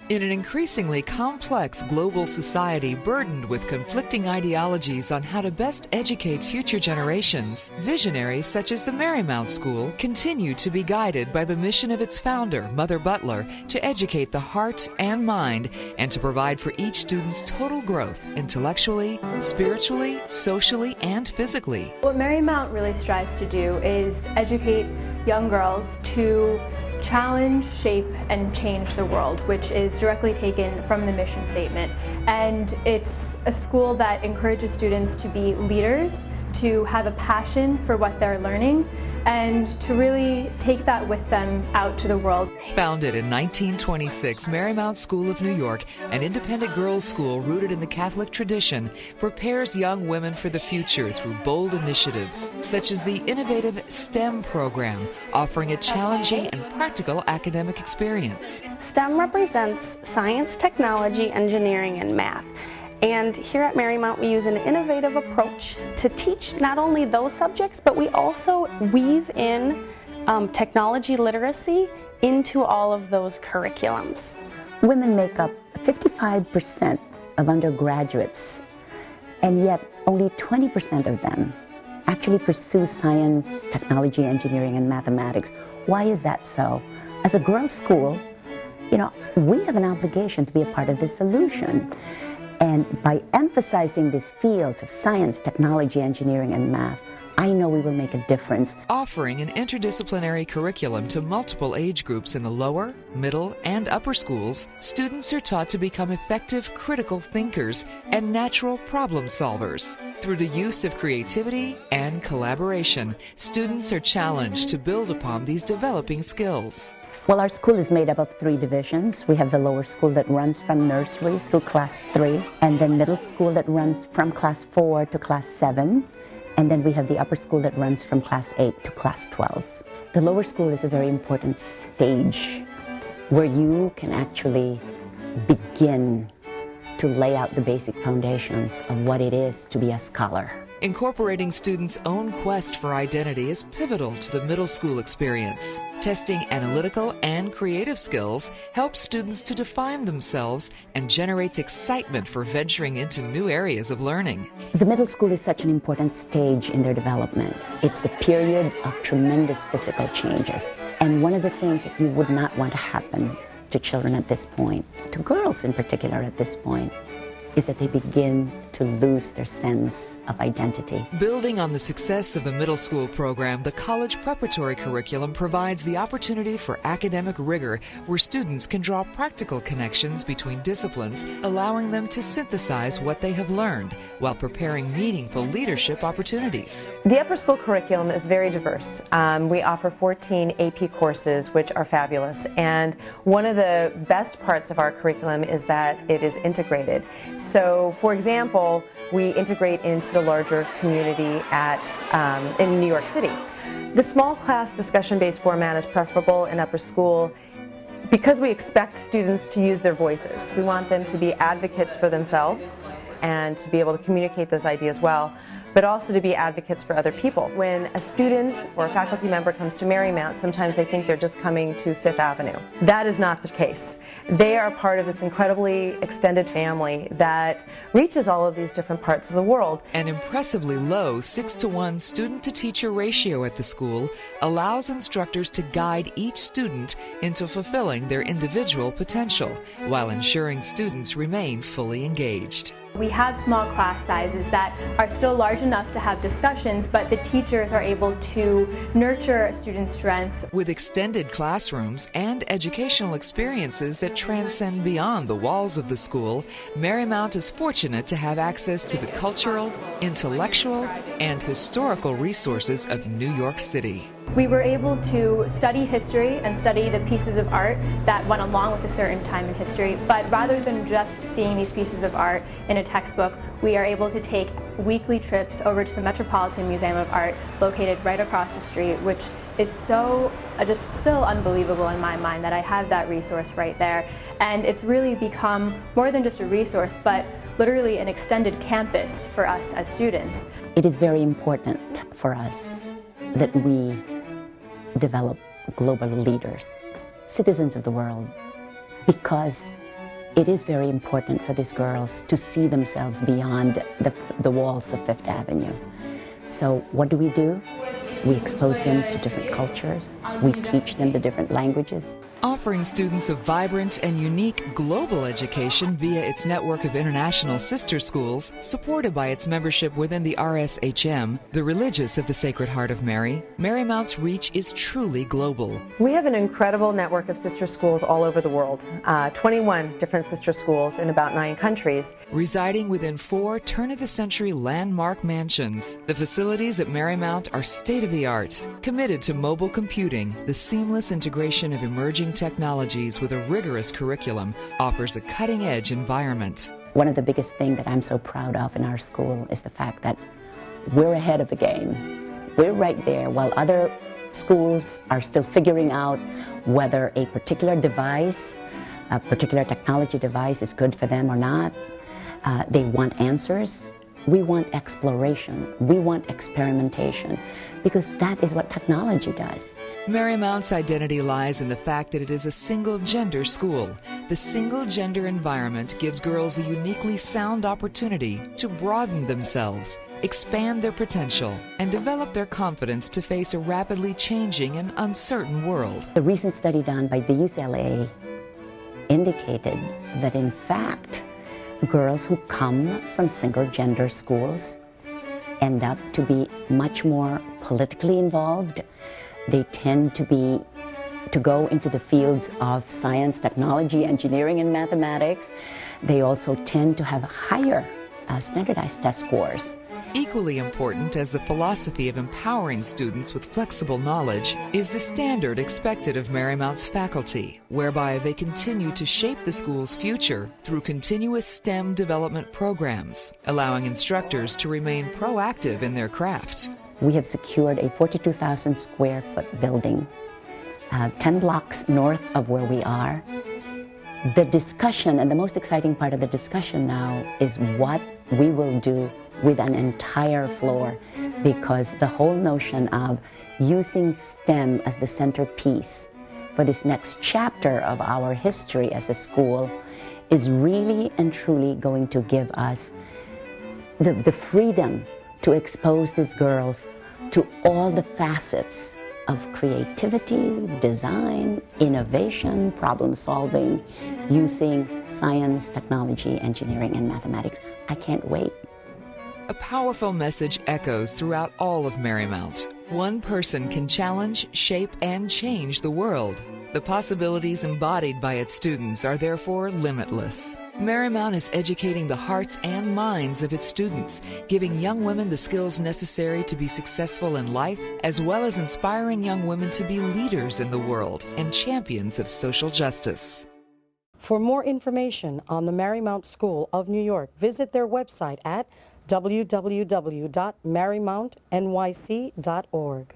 In an increasingly complex global society burdened with conflicting ideologies on how to best educate future generations, visionaries such as the Marymount School continue to be guided by the mission of its founder, Mother Butler, to educate the heart and mind and to provide for each student's total growth intellectually, spiritually, socially, and physically. What Marymount really strives to do is educate young girls to challenge, shape, and change the world, which is directly taken from the mission statement. And it's a school that encourages students to be leaders, to have a passion for what they're learning, and to really take that with them out to the world. Founded in 1926, Marymount School of New York, an independent girls' school rooted in the Catholic tradition, prepares young women for the future through bold initiatives, such as the innovative STEM program, offering a challenging and practical academic experience. STEM represents science, technology, engineering, and math. And here at Marymount, we use an innovative approach to teach not only those subjects, but we also weave in technology literacy into all of those curriculums. Women make up 55% of undergraduates, and yet only 20% of them actually pursue science, technology, engineering, and mathematics. Why is that so? As a girls' school, we have an obligation to be a part of the solution. And by emphasizing these fields of science, technology, engineering, and math, I know we will make a difference. Offering an interdisciplinary curriculum to multiple age groups in the lower, middle, and upper schools, students are taught to become effective critical thinkers and natural problem solvers. Through the use of creativity and collaboration, students are challenged to build upon these developing skills. Well, our school is made up of 3 divisions. We have the lower school that runs from nursery through class 3, and then middle school that runs from class 4 to class 7, and then we have the upper school that runs from class 8 to class 12. The lower school is a very important stage where you can actually begin to lay out the basic foundations of what it is to be a scholar. Incorporating students' own quest for identity is pivotal to the middle school experience. Testing analytical and creative skills helps students to define themselves and generates excitement for venturing into new areas of learning. The middle school is such an important stage in their development. It's the period of tremendous physical changes. And one of the things that you would not want to happen to children at this point, to girls in particular at this point, is that they begin to lose their sense of identity. Building on the success of the middle school program, the college preparatory curriculum provides the opportunity for academic rigor where students can draw practical connections between disciplines, allowing them to synthesize what they have learned while preparing meaningful leadership opportunities. The upper school curriculum is very diverse. We offer 14 AP courses, which are fabulous. And one of the best parts of our curriculum is that it is integrated. So, for example, we integrate into the larger community in New York City. The small class discussion-based format is preferable in upper school because we expect students to use their voices. We want them to be advocates for themselves and to be able to communicate those ideas well, but also to be advocates for other people. When a student or a faculty member comes to Marymount, sometimes they think they're just coming to Fifth Avenue. That is not the case. They are part of this incredibly extended family that reaches all of these different parts of the world. An impressively low 6-to-1 student-to-teacher ratio at the school allows instructors to guide each student into fulfilling their individual potential, while ensuring students remain fully engaged. We have small class sizes that are still large enough to have discussions, but the teachers are able to nurture a student's strength. With extended classrooms and educational experiences that transcend beyond the walls of the school, Marymount is fortunate to have access to the cultural, intellectual, and historical resources of New York City. We were able to study history and study the pieces of art that went along with a certain time in history, but rather than just seeing these pieces of art in a textbook, we are able to take weekly trips over to the Metropolitan Museum of Art, located right across the street, which is so just still unbelievable in my mind that I have that resource right there. And it's really become more than just a resource, but literally an extended campus for us as students. It is very important for us that we develop global leaders, citizens of the world, because it is very important for these girls to see themselves beyond the walls of Fifth Avenue. So what do? We expose them to different cultures. We teach them the different languages. Offering students a vibrant and unique global education via its network of international sister schools, supported by its membership within the RSHM, the Religious of the Sacred Heart of Mary, Marymount's reach is truly global. We have an incredible network of sister schools all over the world, 21 different sister schools in about 9 countries. Residing within 4 turn-of-the-century landmark mansions, the facilities at Marymount are state-of-the-art, committed to mobile computing. The seamless integration of emerging technologies with a rigorous curriculum offers a cutting-edge environment. One of the biggest things that I'm so proud of in our school is the fact that we're ahead of the game. We're right there while other schools are still figuring out whether a particular device, a particular technology device is good for them or not. They want answers. We want exploration. We want experimentation, because that is what technology does. Marymount's identity lies in the fact that it is a single-gender school. The single-gender environment gives girls a uniquely sound opportunity to broaden themselves, expand their potential, and develop their confidence to face a rapidly changing and uncertain world. The recent study done by the UCLA indicated that, in fact, girls who come from single-gender schools end up to be much more politically involved. They tend to go into the fields of science, technology, engineering, and mathematics. They also tend to have higher standardized test scores. Equally important as the philosophy of empowering students with flexible knowledge is the standard expected of Marymount's faculty, whereby they continue to shape the school's future through continuous STEM development programs, allowing instructors to remain proactive in their craft. We have secured a 42,000 square foot building, 10 blocks north of where we are. The discussion, and the most exciting part of the discussion now, is what we will do with an entire floor, because the whole notion of using STEM as the centerpiece for this next chapter of our history as a school is really and truly going to give us the freedom to expose these girls to all the facets of creativity, design, innovation, problem solving, using science, technology, engineering, and mathematics. I can't wait. A powerful message echoes throughout all of Marymount. One person can challenge, shape, and change the world. The possibilities embodied by its students are therefore limitless. Marymount is educating the hearts and minds of its students, giving young women the skills necessary to be successful in life, as well as inspiring young women to be leaders in the world and champions of social justice. For more information on the Marymount School of New York, visit their website at www.marymountnyc.org.